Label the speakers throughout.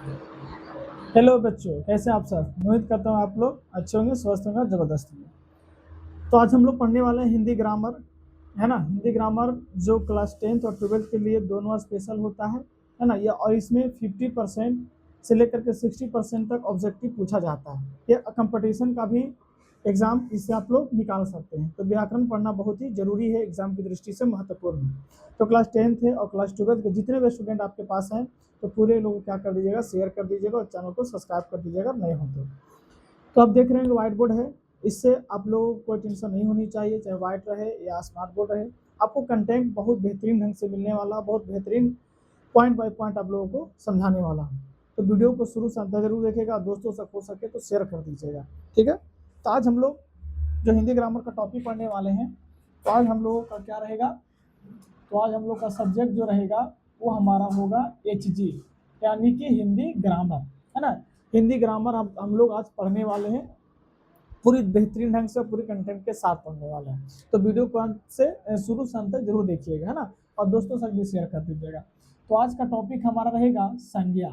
Speaker 1: Hello बच्चों, कैसे आप सब? उम्मीद करता हूँ आप लोग अच्छे होंगे, स्वस्थ होंगे, जबरदस्त होंगे। तो आज हम लोग पढ़ने वाले हैं हिंदी ग्रामर, है ना। हिंदी ग्रामर जो क्लास 10th और 12th के लिए दोनों स्पेशल होता है ना। ये और इसमें 50% से लेकर के 60% तक ऑब्जेक्टिव पूछा जाता है। ये कंपटीशन का भी एग्जाम इससे आप लोग निकाल सकते हैं। तो व्याकरण पढ़ना बहुत ही जरूरी है, एग्जाम की दृष्टि से महत्वपूर्ण है। तो क्लास 10th है और क्लास 12th के जितने भी स्टूडेंट आपके पास हैं, तो पूरे लोग क्या कर दीजिएगा, शेयर कर दीजिएगा और चैनल को सब्सक्राइब कर दीजिएगा नए हो तो आप देख रहे हैं व्हाइट बोर्ड है। इससे आप लोगों को कोई टेंशन नहीं होनी चाहिए, चाहे व्हाइट रहे या स्मार्ट बोर्ड रहे। आपको कंटेंट बहुत बेहतरीन ढंग से मिलने वाला, बहुत बेहतरीन पॉइंट बाय पॉइंट आप लोगों को समझाने वाला है। तो वीडियो को शुरू से अंत जरूर देखिएगा, दोस्तों से हो सके तो शेयर कर दीजिएगा, ठीक है। तो आज हम लोग जो हिंदी ग्रामर का टॉपिक पढ़ने वाले हैं, तो आज हम लोगों का क्या रहेगा, तो आज हम लोग का सब्जेक्ट जो रहेगा वो हमारा होगा HG, यानी कि हिंदी ग्रामर, है ना। हिंदी ग्रामर हम लोग आज पढ़ने वाले हैं, पूरी बेहतरीन ढंग से पूरी कंटेंट के साथ पढ़ने वाले हैं। तो वीडियो को अंत से शुरू से अंत तक जरूर देखिएगा, है ना, और दोस्तों से भी शेयर कर दीजिएगा। तो आज का टॉपिक हमारा रहेगा संज्ञा।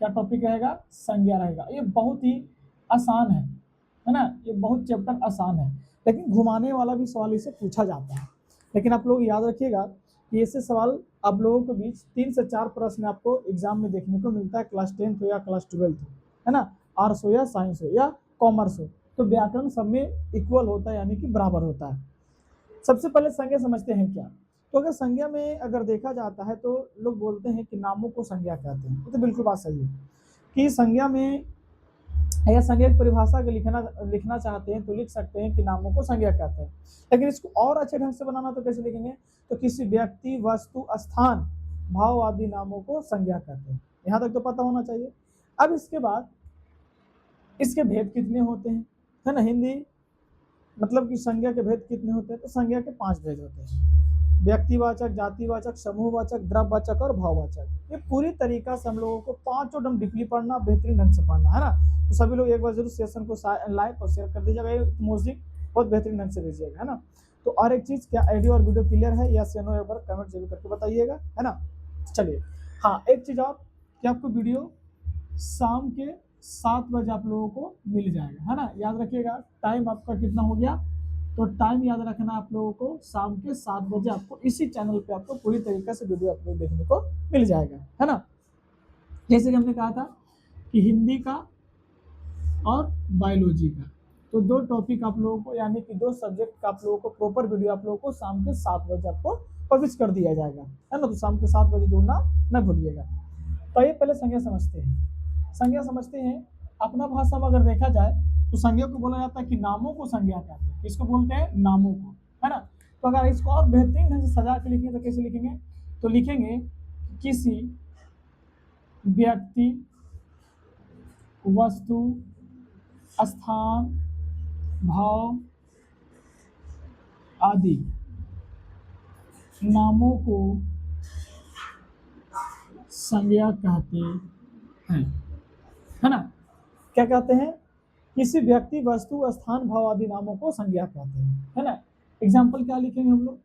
Speaker 1: क्या टॉपिक रहेगा? संज्ञा रहेगा। ये बहुत ही आसान है ना। ये बहुत चैप्टर आसान है, लेकिन घुमाने वाला भी सवाल इसे पूछा जाता है। लेकिन आप लोग याद रखिएगा कि ऐसे सवाल आप लोगों के बीच 3 से 4 प्रश्न आपको एग्जाम में देखने को मिलता है, क्लास 10th हो या क्लास 12th हो, है ना, आर्ट्स हो या साइंस हो या कॉमर्स हो। तो व्याकरण सब में इक्वल होता है, यानी कि बराबर होता है। सबसे पहले संज्ञा समझते हैं क्या। तो अगर संज्ञा में अगर देखा जाता है तो लोग बोलते हैं कि नामों को संज्ञा कहते हैं। तो बिल्कुल बात सही है कि संज्ञा में या संज्ञा की परिभाषा को लिखना चाहते हैं तो लिख सकते हैं कि नामों को संज्ञा कहते हैं। लेकिन इसको और अच्छे ढंग से बनाना तो कैसे लिखेंगे? तो किसी व्यक्ति, वस्तु, स्थान, भाव आदि नामों को संज्ञा कहते हैं। यहाँ तक तो पता होना चाहिए। अब इसके बाद इसके भेद कितने होते हैं, है ना। हिंदी मतलब कि संज्ञा के भेद कितने होते हैं? तो संज्ञा के 5 भेद होते हैं: व्यक्तिवाचक, जातिवाचक, समूहवाचक, द्रव्यवाचक और भाववाचक। ये पूरी तरीका से हम लोगों को पांचों एकदम डीपली पढ़ना, बेहतरीन ढंग से पढ़ना, है ना। तो सभी लोग एक बार जरूर सेशन को लाइक और शेयर कर दीजिएगा, म्यूजिक बहुत बेहतरीन ढंग से दीजिएगा, है ना। तो और एक चीज, क्या ऑडियो और वीडियो क्लियर है या नो, एक बार कमेंट जरूर करके बताइएगा, है ना। चलिए, हाँ, एक चीज और कि आपको वीडियो शाम के 7 बजे आप लोगों को मिल जाएगा, है ना। याद रखिएगा टाइम आपका कितना हो गया, तो टाइम याद रखना आप लोगों को, शाम के 7 बजे आपको इसी चैनल पे आपको पूरी तरीके से वीडियो आप लोग देखने को मिल जाएगा, है ना। जैसे कि हमने कहा था कि हिंदी का और बायोलॉजी का, तो 2 टॉपिक आप लोगों को, यानी कि 2 सब्जेक्ट का आप लोगों को प्रॉपर वीडियो आप लोगों को शाम के 7 बजे आपको पब्लिश कर दिया जाएगा, है ना। तो शाम के 7 बजे जुड़ना न भूलिएगा। तो ये पहले संज्ञा समझते हैं। संज्ञा समझते हैं, अपना भाषा में अगर देखा जाए तो संज्ञा को बोला जाता है कि नामों को संज्ञा कहते हैं। किसको बोलते हैं? नामों को, है ना। तो अगर इसको और बेहतरीन ढंग से सजा के लिखेंगे तो कैसे लिखेंगे? तो लिखेंगे किसी व्यक्ति, वस्तु, स्थान, भाव आदि नामों को संज्ञा कहते हैं, है ना। क्या कहते हैं? किसी व्यक्ति, वस्तु, स्थान, भाव आदि नामों को संज्ञा कहते हैं, है ना। एग्जाम्पल क्या लिखेंगे हम लोग?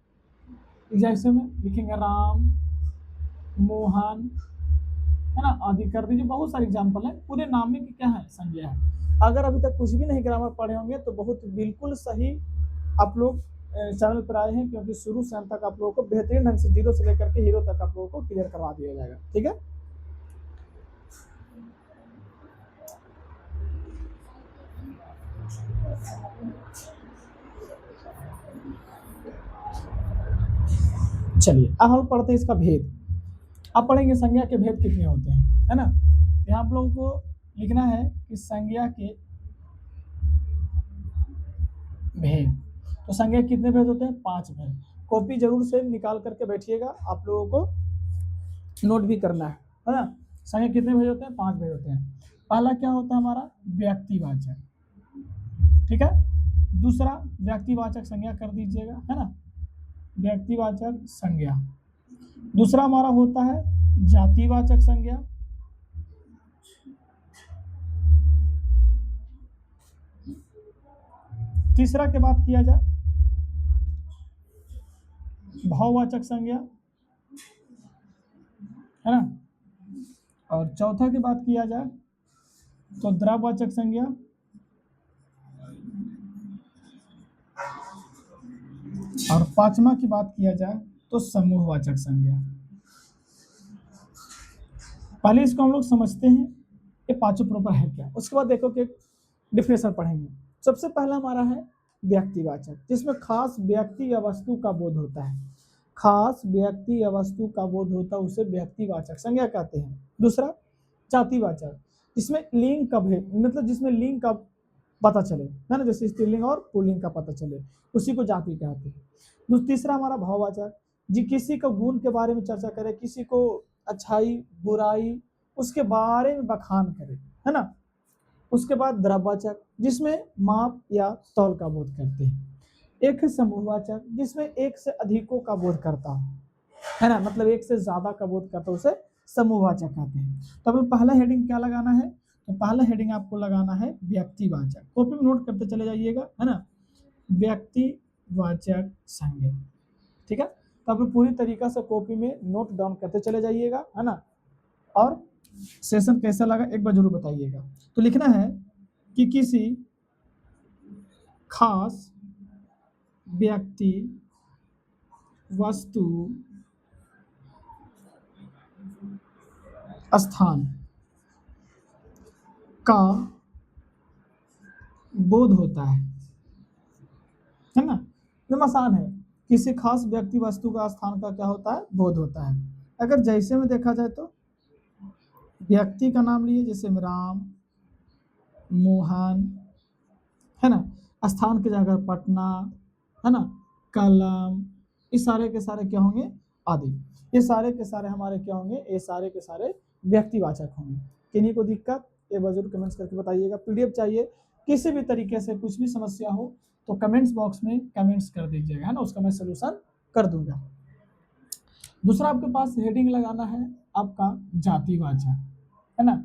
Speaker 1: जैसे में लिखेंगे राम, मोहन, है ना, आदि कर दीजिए। बहुत सारे एग्जाम्पल है, पूरे नाम में क्या है? संज्ञा है। अगर अभी तक कुछ भी नहीं ग्रामर पढ़े होंगे तो बहुत बिल्कुल सही आप लोग चैनल पर आए हैं, क्योंकि शुरू से अंत तक आप लोगों को बेहतरीन ढंग से जीरो से लेकर के हीरो तक आप लोगों को क्लियर करवा दिया जाएगा, ठीक है। चलिए, अब हम पढ़ते हैं इसका भेद। अब पढ़ेंगे संज्ञा के भेद कितने होते हैं, है ना। यहाँ आप लोगों को लिखना है कि संज्ञा के भेद। तो संज्ञा कितने भेद होते हैं? 5 भेद। कॉपी जरूर से निकाल करके बैठिएगा, आप लोगों को नोट भी करना है ना। संज्ञा कितने भेद होते हैं? 5 भेद होते हैं। पहला क्या होता है हमारा? व्यक्तिवाचक, ठीक है। दूसरा व्यक्तिवाचक संज्ञा कर दीजिएगा, है ना, व्यक्तिवाचक संज्ञा। दूसरा हमारा होता है जातिवाचक संज्ञा। तीसरा के बात किया जाए भाववाचक संज्ञा, है ना। और चौथा की बात किया जाए तो द्रववाचक संज्ञा, और पांचवा की बात किया जाए तो समूहवाचक संज्ञा। पहले इसको हम लोग समझते हैं ये पांचों प्रकार है क्या, उसके बाद देखो कि डिफिनेशन पढ़ेंगे। सबसे पहला हमारा है व्यक्तिवाचक, जिसमें खास व्यक्ति या वस्तु का बोध होता है। खास व्यक्ति या वस्तु का बोध होता है उसे व्यक्तिवाचक संज्ञा कहते हैं। दूसरा जातिवाचक, जिसमें लिंग का भेद, मतलब जिसमें लिंग का पता चले, है ना, जैसे स्त्रीलिंग और पुल्लिंग का पता चले, उसी को जाति कहते हैं। तीसरा हमारा भाववाचक, जी किसी को गुण के बारे में चर्चा करे, किसी को अच्छाई बुराई उसके बारे में बखान करे, है ना। उसके बाद द्रव्यवाचक, जिसमें माप या तौल का बोध करते हैं। एक है समूहवाचक, जिसमें एक से अधिकों का बोध करता है ना, मतलब एक से ज्यादा का बोध करता है, उसे समूहवाचक कहते हैं। तो अब पहला हेडिंग क्या लगाना है, तो पहला हेडिंग आपको लगाना है व्यक्तिवाचक। कॉपी में नोट करते चले जाइएगा, है ना, व्यक्तिवाचक संज्ञा। ठीक है, तो आप पूरी तरीका से कॉपी में नोट डाउन करते चले जाइएगा, है ना। और सेशन कैसा लगा एक बार जरूर बताइएगा। तो लिखना है कि किसी खास व्यक्ति वस्तु स्थान का बोध होता है ना। एकदम आसान है, किसी खास व्यक्ति वस्तु का स्थान का क्या होता है, बोध होता है। अगर जैसे में देखा जाए तो व्यक्ति का नाम लिए, जैसे राम, मोहन, है ना, स्थान की जगह पटना, है ना, कलम, ये सारे के सारे क्या होंगे, आदि। ये सारे के सारे हमारे क्या होंगे, ये सारे के सारे व्यक्तिवाचक होंगे। किन्हीं को दिक्कत ये जरूर कमेंट्स करके बताइएगा। पीडीएफ चाहिए, किसी भी तरीके से कुछ भी समस्या हो तो कमेंट्स बॉक्स में कमेंट्स कर दीजिएगा, है ना, उसका मैं सोल्यूशन कर दूंगा। दूसरा आपके पास हेडिंग लगाना है आपका जातिवाचक, है ना।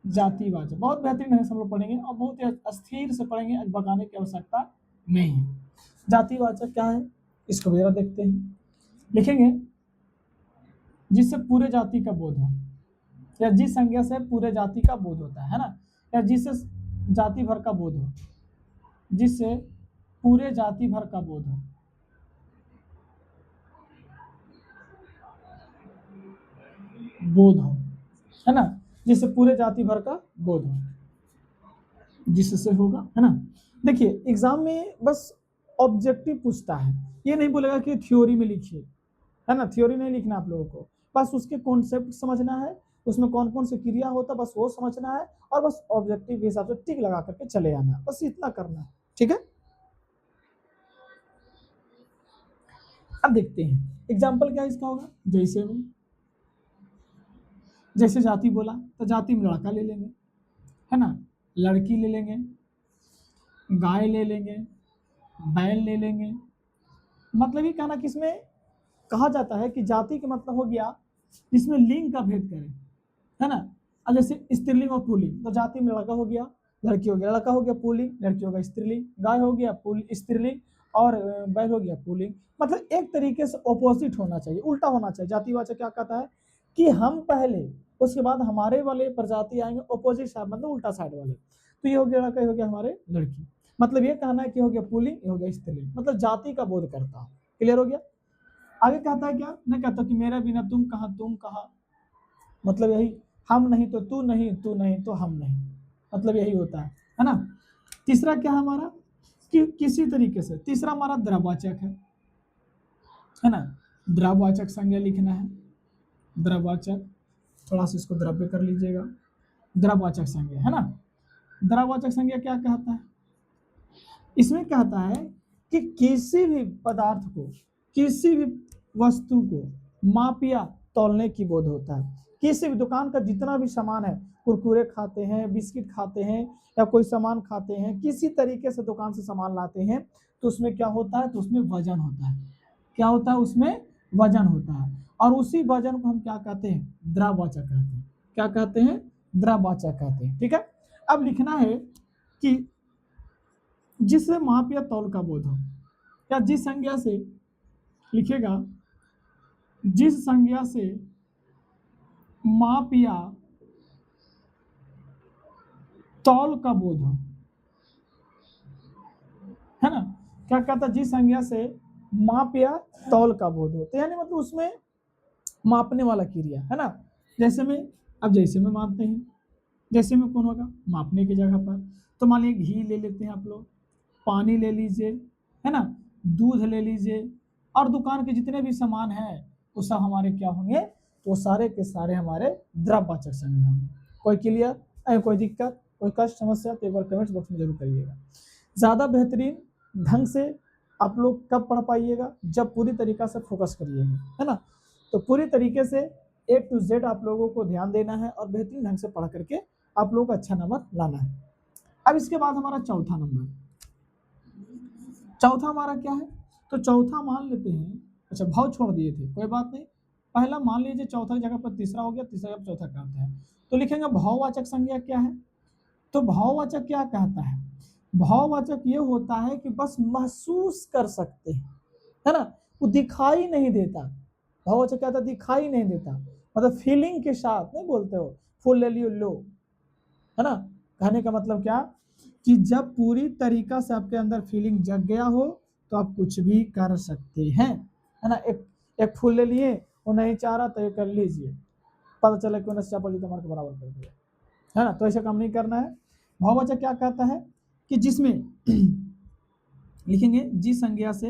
Speaker 1: जातिवाचक बहुत बेहतरीन है, सब लोग पढ़ेंगे और बहुत ही अस्थिर से पढ़ेंगे, भगाने की आवश्यकता नहीं है। जातिवाचक क्या है, इसको जरा देखते हैं। लिखेंगे जिससे पूरे जाति का बोध हो, या जिस संज्ञा से पूरे जाति का बोध होता है ना, या जिससे जाति भर का बोध हो, जिससे पूरे जाति भर का बोध हो। बोध हो, है ना, जिससे पूरे जाति भर का बोध हो, जिससे होगा, है ना। देखिए एग्जाम में बस ऑब्जेक्टिव पूछता है, ये नहीं बोलेगा कि थ्योरी में लिखिए, है ना, थ्योरी नहीं लिखना आप लोगों को, बस उसके कॉन्सेप्ट समझना है, उसमें कौन कौन से क्रिया होता है बस वो समझना है, और बस ऑब्जेक्टिव के हिसाब से टिक लगा करके चले आना है, बस इतना करना है। ठीक है, अब देखते हैं एग्जाम्पल क्या इसका होगा। जैसे में, जैसे जाति बोला तो जाति में लड़का ले लेंगे, है ना, लड़की ले लेंगे, गाय ले लेंगे, बैल ले लेंगे। मतलब ये कहना कि इसमें कहा जाता है कि जाति का मतलब हो गया जिसमें लिंग का भेद करे, है ना। अब जैसे स्त्रीलिंग और पुल्लिंग, तो जाति में लड़का हो गया, लड़की हो गया, लड़का हो गया पुल्लिंग, लड़की हो गया स्त्रीलिंग, गाय हो गया स्त्रीलिंग, और बैल हो गया पुल्लिंग। मतलब एक तरीके से ऑपोजिट होना चाहिए, उल्टा होना चाहिए। जातिवाचक क्या कहता है कि हम पहले, उसके बाद हमारे वाले प्रजाति आएंगे ऑपोजिट साइड, मतलब उल्टा साइड वाले। तो ये हो गया लड़का, हो गया हमारे लड़की, मतलब ये कहना है कि हो गया पुल्लिंग, ये हो गया स्त्रीलिंग, मतलब जाति का बोध करता है। क्लियर हो गया। आगे कहता है क्या, नहीं कहता कि मेरा बिना तुम कहाँ, तुम कहाँ, मतलब यही, हम नहीं तो तू नहीं, तू नहीं तो हम नहीं, मतलब यही होता है ना। तीसरा क्या है हमारा कि किसी तरीके से, तीसरा हमारा द्रववाचक है ना। द्रववाचक संज्ञा लिखना है, द्रववाचक, थोड़ा सा इसको द्रव्य कर लीजिएगा, द्रववाचक संज्ञा, है ना। द्रववाचक संज्ञा क्या कहता है, इसमें कहता है कि किसी भी पदार्थ को, किसी भी वस्तु को माप या तौलने की बोध होता है। किसी भी दुकान का जितना भी सामान है, कुरकुरे खाते हैं, बिस्किट खाते हैं, या कोई सामान खाते हैं, किसी तरीके से दुकान से सामान लाते हैं, तो उसमें क्या होता है, तो उसमें वजन होता है। क्या होता है, उसमें वजन होता है, और उसी वजन को हम क्या कहते हैं, द्रववाचक कहते हैं। क्या कहते हैं, द्रववाचक कहते हैं। ठीक है, अब लिखना है कि जिससे माप या तौल का बोध हो, या जिस संज्ञा से, लिखेगा जिस संज्ञा से माप या तौल का बोध हो, है ना। क्या कहता है, जिस संज्ञा से माप या तौल का बोध हो, तो यानी मतलब उसमें मापने वाला क्रिया, है ना। जैसे में, अब जैसे में मापते हैं, जैसे में कौन होगा, मापने की जगह पर। तो मान लीजिए घी ले लेते हैं आप लोग, पानी ले लीजिए, है ना, दूध ले लीजिए, और दुकान के जितने भी सामान हैं वो सब हमारे क्या होंगे, तो सारे के सारे हमारे द्रव्यवाचक संज्ञा होंगे। कोई क्लियर, कोई दिक्कत, कोई कष्ट, समस्या, तो एक बार कमेंट्स बॉक्स में जरूर करिएगा। ज़्यादा बेहतरीन ढंग से आप लोग कब पढ़ पाइएगा, जब पूरी तरीक़ा से फोकस करिएगा, है ना। तो पूरी तरीके से A to Z आप लोगों को ध्यान देना है और बेहतरीन ढंग से पढ़ करके आप लोगों को अच्छा नंबर लाना है। अब इसके बाद हमारा चौथा नंबर, चौथा हमारा क्या है, तो चौथा मान लेते हैं, अच्छा भाव छोड़ दिए थे, कोई बात नहीं, पहला मान लीजिए चौथा की जगह पर तीसरा हो गया, तीसरा जगह पर चौथा करते हैं, तो लिखेंगे भाववाचक संज्ञा क्या है। तो भाववाचक क्या कहता है, भाववाचक ये होता है कि बस महसूस कर सकते हैं, है ना, वो दिखाई नहीं देता। भाववाचक क्या था, दिखाई नहीं देता, मतलब फीलिंग के साथ नहीं बोलते हो, फुल ले लियो लो, है ना। कहने का मतलब क्या, कि जब पूरी तरीका से आपके अंदर फीलिंग जग गया हो तो आप कुछ भी कर सकते हैं, है ना। एक फूल ले लिए, वो नहीं चाह रहा तो ये कर लीजिए, पता चला कि उन्हें चापा जी तुम्हारे बराबर कर दिया, है ना। तो ऐसा काम नहीं करना है। भाववाचक क्या कहता है कि जिसमें लिखेंगे जिस संज्ञा से,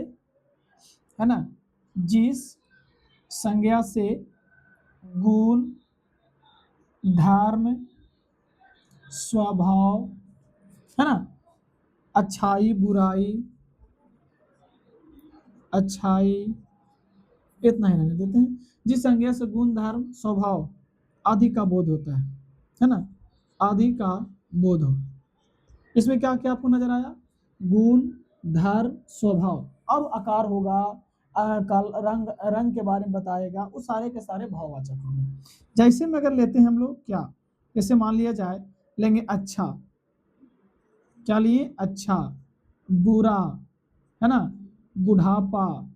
Speaker 1: है ना, जिस संज्ञा से गुण, धर्म, स्वभाव, है ना, अच्छाई बुराई, अच्छाई, इतना ही रहने देते हैं, जिस संज्ञा से गुण, धर्म, स्वभाव आदि का बोध होता है ना, आदि का बोध हो। इसमें क्या क्या आपको नजर आया, गुण, धर्म, स्वभाव, अब आकार होगा, रंग, रंग के बारे में बताएगा, उस सारे के सारे भाववाचक होंगे। जैसे में अगर लेते हैं हम लोग क्या, जैसे मान लिया जाए, लेंगे अच्छा, क्या लिए, अच्छा, बुरा, है ना, बुढ़ापा,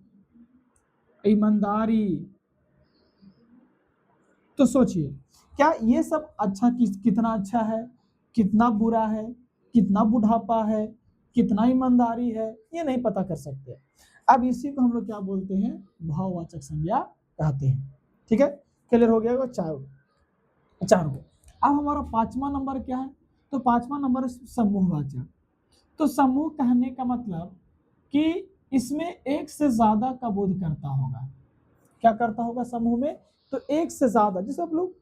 Speaker 1: ईमानदारी, तो सोचिए क्या ये सब अच्छा कितना अच्छा है, कितना बुरा है, कितना बुढ़ापा है, कितना ईमानदारी है, ये नहीं पता कर सकते। अब इसी को हम लोग क्या बोलते हैं, भाववाचक संज्ञा कहते हैं। ठीक है, क्लियर हो गया, चार हो। अब हमारा पांचवा नंबर क्या है, तो पांचवा नंबर समूहवाचक। तो समूह कहने का मतलब कि इसमें एक से ज्यादा का बोध करता होगा। क्या करता होगा समूह में, तो एक से ज्यादा, जैसे आप लोग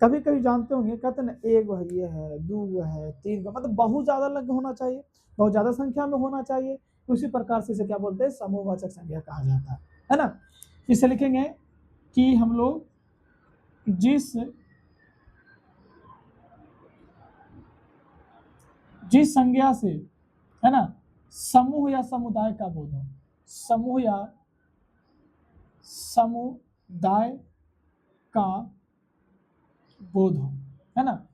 Speaker 1: कभी कभी जानते होंगे, कहते हैं ना, एक वह ये है, दो है, तीन, मतलब बहुत ज्यादा लग होना चाहिए, बहुत ज्यादा संख्या में होना चाहिए, उसी प्रकार से इसे क्या बोलते हैं, समूहवाचक संज्ञा कहा जाता है ना। इसे लिखेंगे कि हम लोग जिस संज्ञा से, है ना, समूह या समुदाय का बोध हो, समूह या समुदाय का बोध हो, है ना,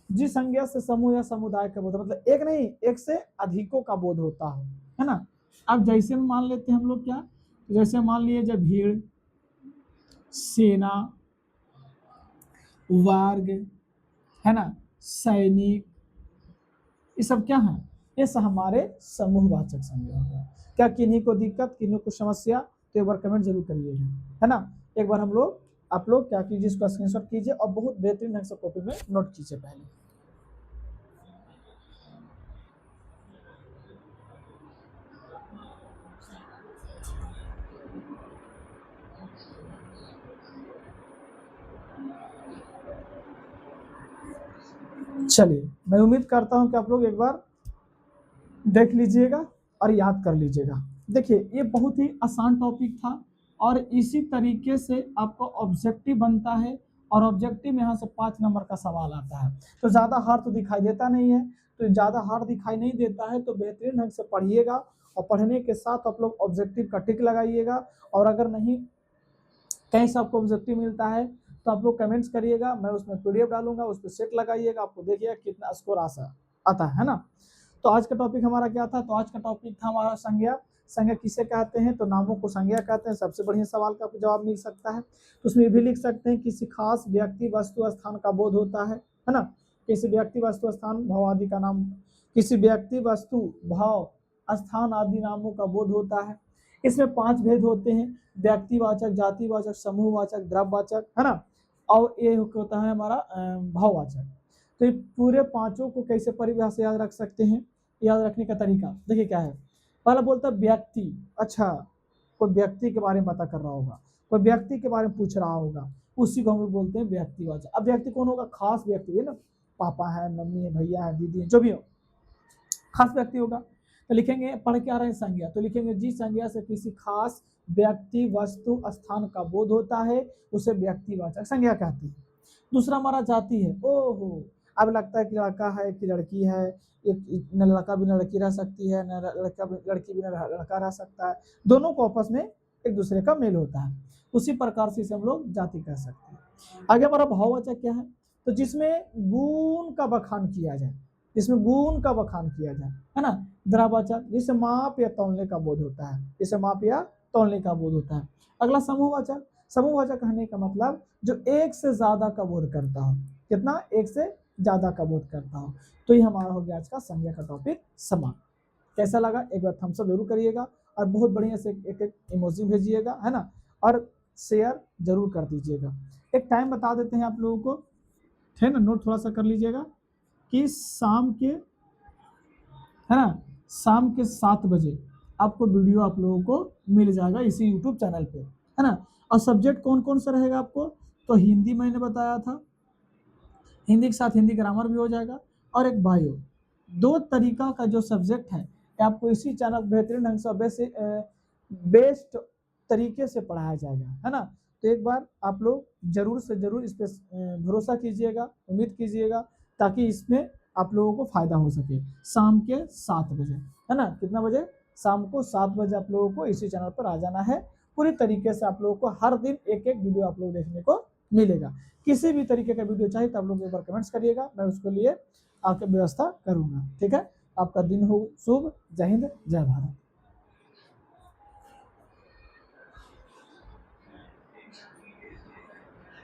Speaker 1: जिस संज्ञा से समूह या समुदाय का बोध, मतलब एक नहीं, एक से अधिकों का बोध होता है ना। अब जैसे मान लेते हैं हम लोग क्या, जैसे मान लिए जब भीड़, सेना, वर्ग, है ना, सैनिक, ये सब क्या है, ये सब हमारे समूहवाचक संज्ञा है। क्या किन्हीं को दिक्कत, किन्हीं को समस्या, तो एक बार कमेंट जरूर करिएगा, है ना। एक बार हम लोग, आप लोग क्या कीजिए, इसका स्क्रीनशॉट कीजिए और बहुत बेहतरीन ढंग से कॉपी में नोट कीजिए पहले। चलिए, मैं उम्मीद करता हूं कि आप लोग एक बार देख लीजिएगा और याद कर लीजिएगा। देखिए, ये बहुत ही आसान टॉपिक था और इसी तरीके से आपको ऑब्जेक्टिव बनता है, और ऑब्जेक्टिव में यहाँ से 5 नंबर का सवाल आता है। तो ज़्यादा हार्ड तो दिखाई देता नहीं है, तो ज़्यादा हार्ड दिखाई नहीं देता है, तो बेहतरीन ढंग से पढ़िएगा और पढ़ने के साथ आप लोग ऑब्जेक्टिव का टिक लगाइएगा। और अगर नहीं कहीं से आपको ऑब्जेक्टिव मिलता है तो आप लोग कमेंट्स करिएगा, मैं उसमें PDF डालूंगा, उस पर सेट लगाइएगा, आपको देखिएगा कितना स्कोर आता है ना। तो आज का टॉपिक हमारा क्या था, तो आज का टॉपिक था हमारा संज्ञा। संज्ञा किसे कहते हैं, तो नामों को संज्ञा कहते हैं। सबसे बढ़िया सवाल का जवाब मिल सकता है, तो उसमें भी लिख सकते हैं किसी खास व्यक्ति, वस्तु, स्थान का बोध होता है ना। किसी व्यक्ति वस्तु स्थान भाव आदि का नाम, किसी व्यक्ति वस्तु भाव स्थान आदि नामों का बोध होता है। इसमें 5 भेद होते हैं, व्यक्तिवाचक, जातिवाचक, समूहवाचक, द्रव्यवाचक, है ना, और ये होता है हमारा भाववाचक। तो ये पूरे पांचों को कैसे परिभाषा याद रख सकते हैं, याद रखने का तरीका देखिए क्या है। पहला बोलता है व्यक्ति, अच्छा कोई व्यक्ति के बारे में पता कर रहा होगा, कोई व्यक्ति के बारे में पूछ रहा होगा, उसी को हम लोग बोलते हैं व्यक्तिवाचक। अब व्यक्ति कौन होगा, खास व्यक्ति है ना, पापा है, मम्मी है, भैया है, दीदी है, जो भी हो खास व्यक्ति होगा। तो लिखेंगे, पढ़ के आ रहे हैं संज्ञा, तो लिखेंगे जिस संज्ञा से किसी खास व्यक्ति वस्तु स्थान का बोध होता है उसे व्यक्तिवाचक संज्ञा कहते हैं। दूसरा हमारा जाति है, ओहो अब लगता है कि लड़का है कि लड़की है, एक न लड़का भी न लड़की रह सकती है, न लड़की भी न लड़का रह सकता है, दोनों को आपस में एक दूसरे का मेल होता है, उसी प्रकार से इसे हम लोग जाति कह सकते हैं। आगे हमारा भाववाचक क्या है, तो जिसमें गुण का बखान किया जाए, जिसमें गुण का बखान किया जाए, है ना। द्रव्यवाचक, जिसे माप या तौलने का बोध होता है, जिसे माप या तौलने का बोध होता है। अगला समूहवाचक, समूहवाचक कहने का मतलब जो एक से ज्यादा का बोध करता हो, कितना, एक से ज्यादा का बोध करता हो। तो ये हमारा हो गया आज का संज्ञा का टॉपिक समाप्त। कैसा लगा एक बार थम्स अप जरूर करिएगा और बहुत बढ़िया से एक इमोजी भेजिएगा, है ना, और शेयर जरूर कर दीजिएगा। एक टाइम बता देते हैं आप लोगों को, है ना, नोट थोड़ा सा कर लीजिएगा कि शाम के, है ना, शाम के 7 बजे आपको वीडियो आप लोगों को मिल जाएगा इसी यूट्यूब चैनल पे, है ना। और सब्जेक्ट कौन कौन सा रहेगा आपको, तो हिंदी मैंने बताया था, हिंदी के साथ हिंदी ग्रामर भी हो जाएगा, और एक बायो, 2 तरीका का जो सब्जेक्ट है आपको इसी चैनल बेहतरीन ढंग से बेस्ट तरीके से पढ़ाया जाएगा, है ना। तो एक बार आप लोग जरूर से जरूर इस पर भरोसा कीजिएगा, उम्मीद कीजिएगा, ताकि इसमें आप लोगों को फायदा हो सके। शाम के 7 बजे, है ना, कितना बजे, शाम को 7 बजे आप लोगों को इसी चैनल पर आ जाना है। पूरी तरीके से आप लोगों को हर दिन एक एक वीडियो आप लोग देखने को मिलेगा। किसी भी तरीके का वीडियो चाहिए तो आप लोग एक बार कमेंट्स करिएगा, मैं उसके लिए आपकी व्यवस्था करूंगा। ठीक है, आपका दिन हो शुभ, जय हिंद, जय भारत।